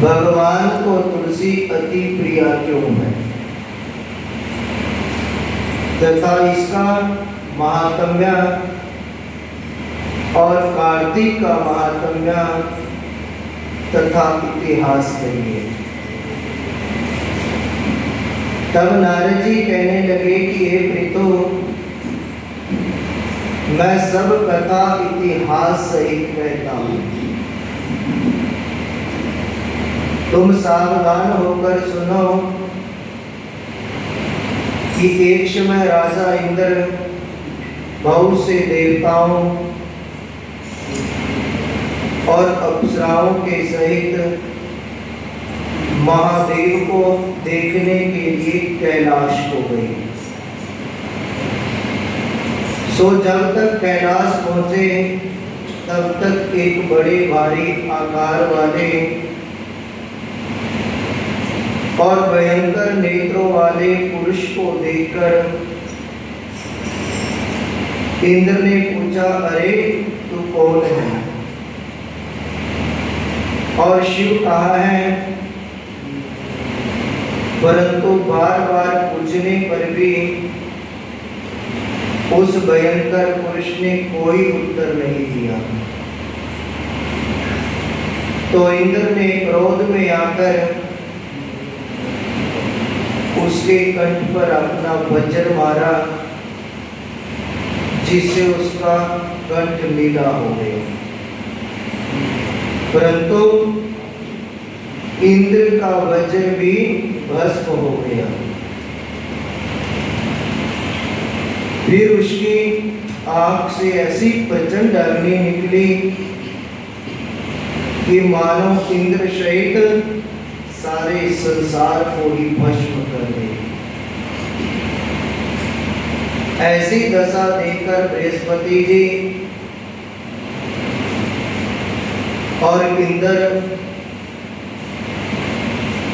भगवान को तुलसी अति प्रिय क्यों है तथा इसका महात्म्य और कार्तिक का महात्म्य तथा इतिहास कहिए। तब नारद जी कहने लगे कि हे प्रीतो, मैं सब कथा इतिहास सहित कहता हूँ, तुम सावधान होकर सुनो कि एक समय राजा इंद्र बहुत से देवताओं और अप्सराओं के सहित महादेव को देखने के लिए कैलाश को गए। सो जब तक कैलाश पहुंचे तब तक एक बड़े भारी आकार वाले और भयंकर नेत्रों वाले पुरुष को देखकर इंद्र ने पूछा, अरे तू कौन है? और शिव कहा है, परंतु बार बार पूछने पर भी उस भयंकर पुरुष ने कोई उत्तर नहीं दिया। तो इंद्र ने क्रोध में आकर उसके कंठ पर अपना वज्र मारा, जिससे उसका कंठ नीला हो गया। परंतु इंद्र का वज्र भी भस्म हो गया। फिर उसकी आंख से ऐसी प्रचंड अग्नि निकली कि मानो इंद्र सहित सारे संसार को ही भस्म कर दे। ऐसी दशा देखकर बृहस्पति जी और इंद्र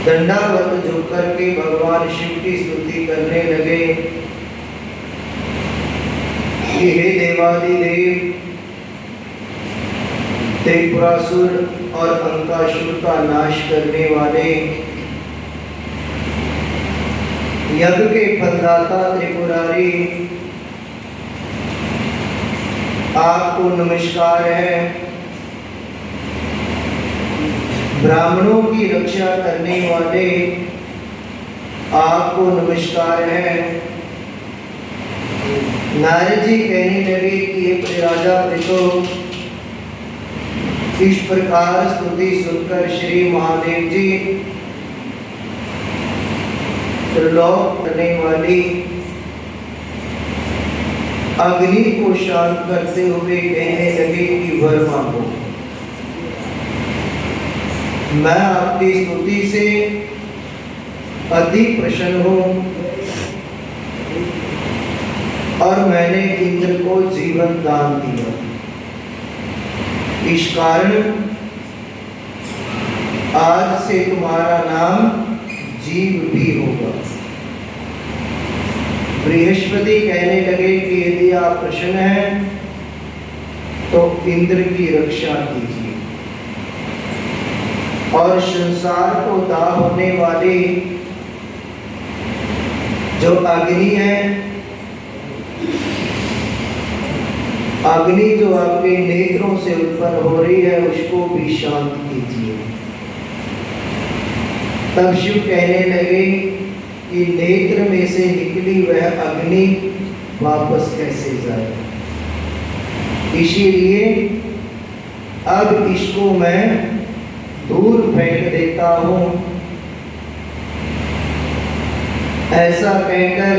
दंडावत झुक करके भगवान शिव की स्तुति करने लगे कि हे देवादिदेव, त्रिपुरासुर और अंकासुर का नाश करने वाले, यज्ञ के फलदाता त्रिपुरारी, आपको नमस्कार है। ब्राह्मणों की रक्षा करने वाले, आपको नमस्कार है। नारद जी कहने लगे कि हे राजा प्रीतो, इस प्रकार स्तुति सुनकर श्री महादेव जी त्रिलोक करने वाली अग्नि को शांत करते हुए कहने लगे कि वर मांगो। मैं आपकी स्तुति से अति प्रसन्न हूँ और मैंने इंद्र को जीवन दान दिया। इस कारण आज से तुम्हारा नाम जीव भी होगा। बृहस्पति कहने लगे कि यदि आप प्रसन्न हैं तो इंद्र की रक्षा कीजिए और संसार को दाह होने वाली जो अग्नि है, अग्नि जो आपके नेत्रों से उत्पन्न हो रही है, उसको भी शांत कीजिए। तब शिव कहने लगे कि नेत्र में से निकली वह अग्नि वापस कैसे जाए, इसीलिए अब इसको मैं दूर फेंक देता हूँ। ऐसा कहकर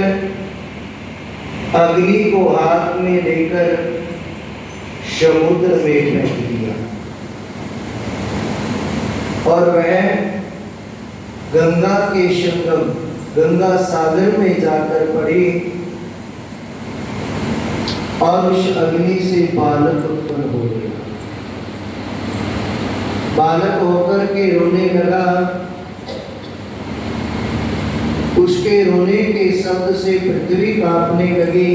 अग्नि को हाथ में लेकर समुद्र में फेंक दिया और वह गंगा के संगम गंगा सागर में जाकर पड़ी और उस अग्नि से बालक उत्पन्न हो गया। बालक होकर के रोने लगा। उसके रोने के शब्द से पृथ्वी कांपने लगी।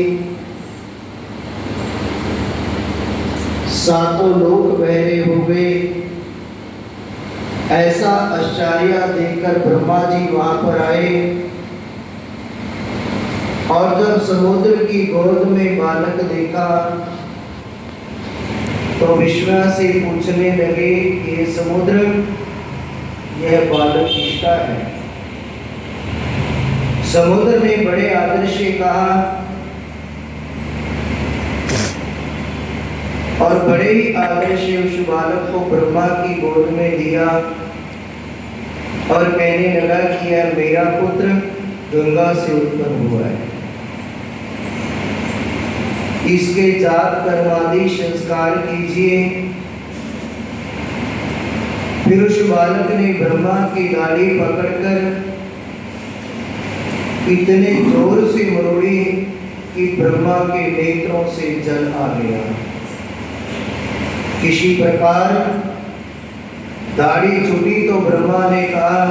सातों लोक बहरे हो गए। ऐसा आश्चर्य देखकर ब्रह्मा जी वहां पर आए और जब समुद्र की गोद में बालक देखा तो विश्वास से पूछने लगे कि ये समुद्र, यह बालक किसका है? समुद्र ने बड़े आदर से कहा और बड़े ही आदर से उस बालक को ब्रह्मा की गोद में दिया और कहने लगा कि यह मेरा पुत्र गंगा से उत्पन्न हुआ है, इसके जात कर्मादि संस्कार कीजिए। फिर उस बालक ने ब्रह्मा की दाढ़ी पकड़कर इतने जोर से मरोड़ी कि ब्रह्मा के नेत्रों से जल आ गया। किसी प्रकार दाढ़ी छूटी तो ब्रह्मा ने कहा,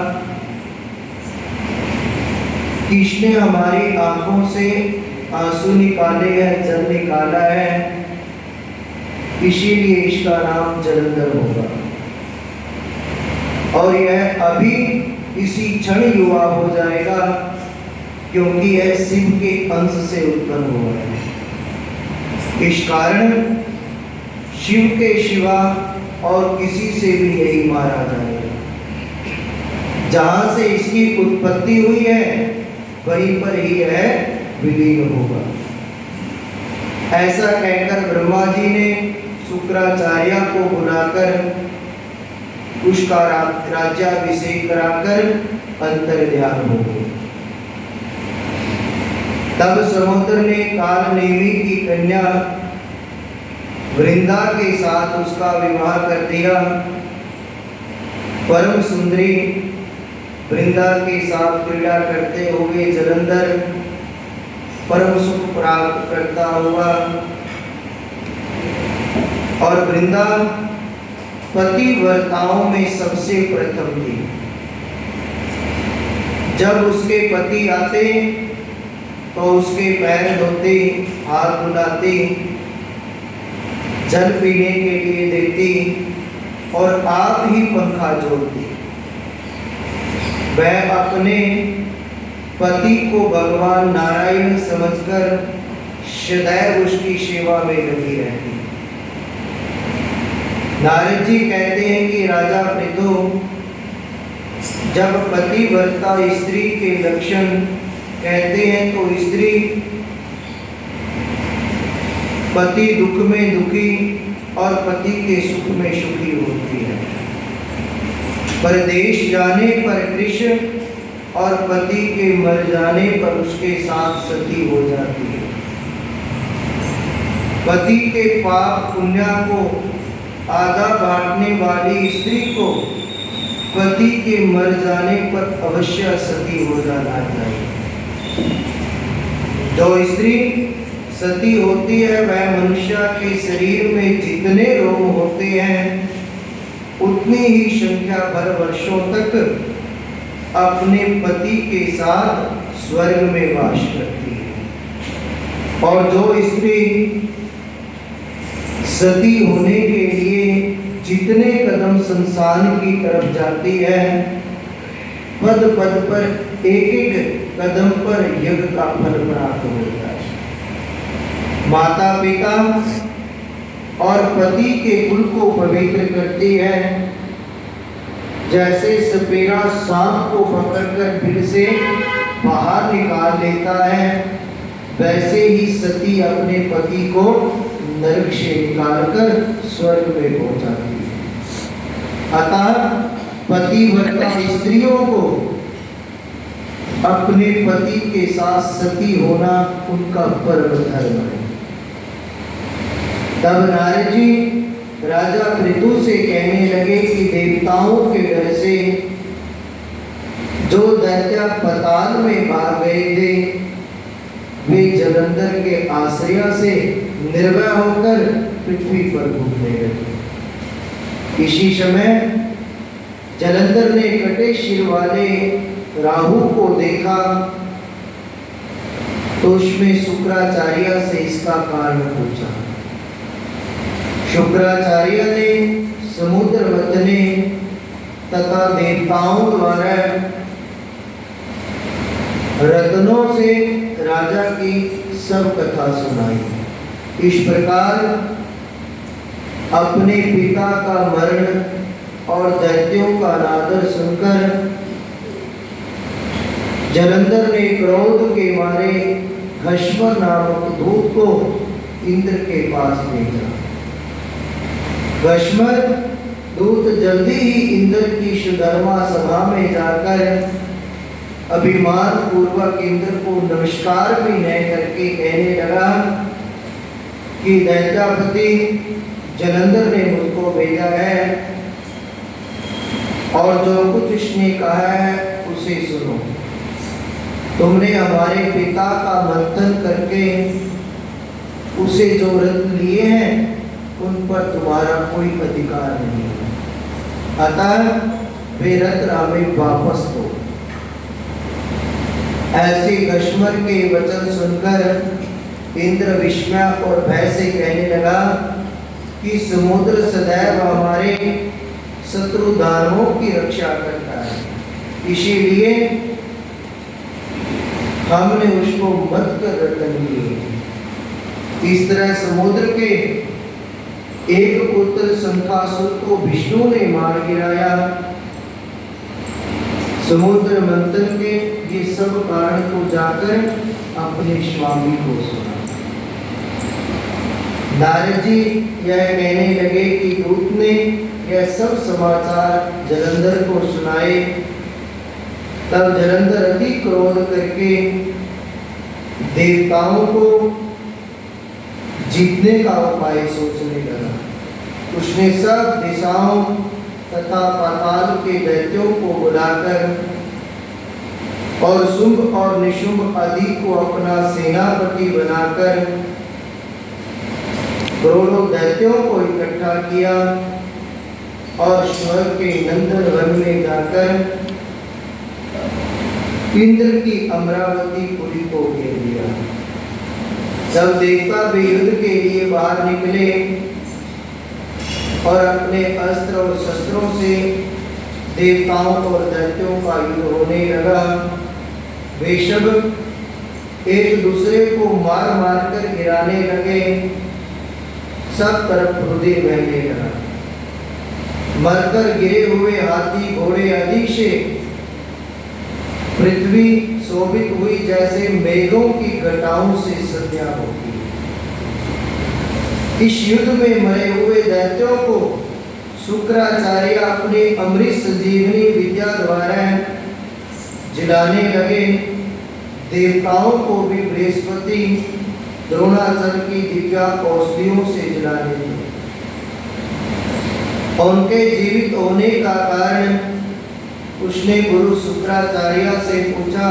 किसने हमारी आंखों से आंसू निकाले हैं, जल निकाला है, इसीलिए इसका नाम जलंधर होगा और यह अभी इसी क्षण युवा हो जाएगा, क्योंकि यह शिव के अंश से उत्पन्न हुआ है। इस कारण शिव के सिवा और किसी से भी नहीं मारा जाएगा। जहां से इसकी उत्पत्ति हुई है वहीं पर ही यह विलीन होगा। ऐसा कहकर ब्रह्मा जी ने शुक्राचार्य को बुलाकर उसका राज्याभिषेक कराकर अंतर्ध्यान हो गए। तब समुद्र ने कालनेमी की कन्या वृंदा के साथ उसका विवाह कर दिया। परम सुंदरी वृंदा के साथ क्रीड़ा करते हुए जलंधर परम सुख प्राप्त करता हुआ और वृंदा पतिव्रताओं में सबसे प्रथम थी। जब उसके पति आते तो उसके पैर धोती, हाथ धुलाती, जल पीने के लिए देती और आप ही पंखा जोड़ती। वह अपने पति को भगवान नारायण समझकर सदैव उसकी सेवा में लगी रहती। नारद जी कहते हैं कि राजा पृथु जब पतिव्रता स्त्री के लक्षण कहते हैं तो स्त्री पति दुख में दुखी और पति के सुख में सुखी होती है। परदेश जाने पर कृष्ण और पति के मर जाने पर उसके साथ सती हो जाती है। पति के पाप पुण्य को आधा बांटने वाली स्त्री को पति के मर जाने पर अवश्य सती हो जाना चाहिए। जो स्त्री सती होती है वह मनुष्य के शरीर में जितने रोग होते हैं उतनी ही संख्या भर वर्षों तक अपने पति के साथ स्वर्ग में वास करती है। और जो स्त्री सती होने के लिए जितने कदम संसार की तरफ जाती है पद पद पर एक एक कदम पर यज्ञ का फल प्राप्त होता है। माता पिता और पति के कुल को पवित्र करती है। जैसे सपेरा सांप को पकड़कर बिल से बाहर निकाल लेता है वैसे ही सती अपने पति को नरक से निकालकर स्वर्ग में पहुंचाती है। अतः पतिव्रता स्त्रियों को अपने पति के साथ सती होना उनका परम धर्म है। तब नारद जी राजा पृथु से कहने लगे कि देवताओं के डर से जो दैत्य पाताल में भाग गए थे वे जलंधर के आश्रय से निर्भय होकर पृथ्वी पर घूमने लगे। इसी समय जलंधर ने कटे सिर वाले राहु को देखा तो उसमें शुक्राचार्य से इसका कारण पूछा। शुक्राचार्य ने समुद्र वतने तथा देवताओं द्वारा रत्नों से राजा की सब कथा सुनाई। इस प्रकार अपने पिता का मरण और दैत्यों का अनादर सुनकर जलंधर ने क्रोध के मारे घश्म नामक दूत को इंद्र के पास भेजा। घश्म दूत जल्दी ही इंद्र की सुधर्मा सभा में जाकर अभिमान पूर्वक इंद्र को नमस्कार भी न करके कहने लगा कि दैत्यापति जलंधर ने मुझको भेजा है और जो कुछ उसने कहा है उसे सुनो। तुमने हमारे पिता का मंथन करके उसे जो रत्न लिए हैं उन पर तुम्हारा कोई अधिकार नहीं है, अतः वे रत्न हमें वापस दो। ऐसे घश्म के वचन सुनकर इंद्र विस्मय और भय से कहने लगा कि समुद्र सदैव हमारे शत्रु दानवों की रक्षा करता है, इसीलिए हमने उसको मत कर रतन दिए। इस तरह समुद्र के एक पुत्र शंखासुर को विष्णु ने मार गिराया। समुद्र मंथन के ये सब कारण को जाकर अपने स्वामी को सुना। नारद जी यह कहने लगे कि दूत ने यह सब समाचार जलंधर को सुनाए। तब जलंधर अति क्रोध करके देवताओं को जीतने का उपाय सोचने लगा। उसने सब दिशाओं तथा पाताल के दैत्यों को बुलाकर और शुंभ और निशुंभ आदि को अपना सेनापति बनाकर करोड़ों दैत्यों को इकट्ठा किया और स्वर्ग के नंदन वन में जाकर इंद्र की अमरावती पुरी को घेर लिया। जब देवता भी युद्ध के लिए बाहर निकले और अपने अस्त्र और शस्त्रों से देवताओं और दैत्यों का युद्ध होने लगा, वे सब एक दूसरे को मार मार कर गिराने लगे। सब तरफ हृदय बहने लगा। मरकर गिरे हुए हाथी घोड़े आदि से पृथ्वी शोभित हुई जैसे मेघों की घटाओं से संध्या होती। इस युद्ध में मरे हुए दैत्यों को शुक्राचार्य अपने अमृत संजीवनी विद्या द्वारा जिलाने लगे। देवताओं को भी बृहस्पति द्रोणाचार्य की दिव्या औषधियों से जिलाने लगे। उनके जीवित होने का कारण उसने गुरु शुक्राचार्य से पूछा,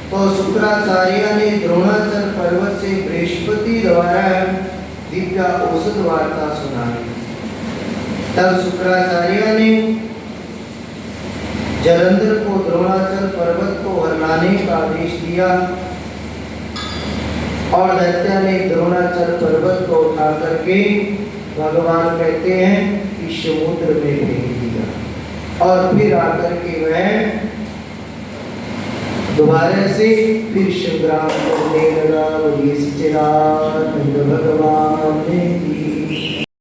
तो शुक्राचार्य ने द्रोणाचार्य पर्वत से बृहस्पति द्वारा दिव्या औषध वार्ता सुनाई। तब शुक्राचार्य ने जलंधर को द्रोणाचार्य पर्वत को हरलाने का आदेश दिया और दैत्य ने द्रोणाचार्य पर्वत को उठा करके भगवान कहते हैं कि समुद्र में फेंक दिया और फिर आकर के वह दोबारा से फिर संग्राम करने लगा। बोलिए सच्चिदानंद भगवान की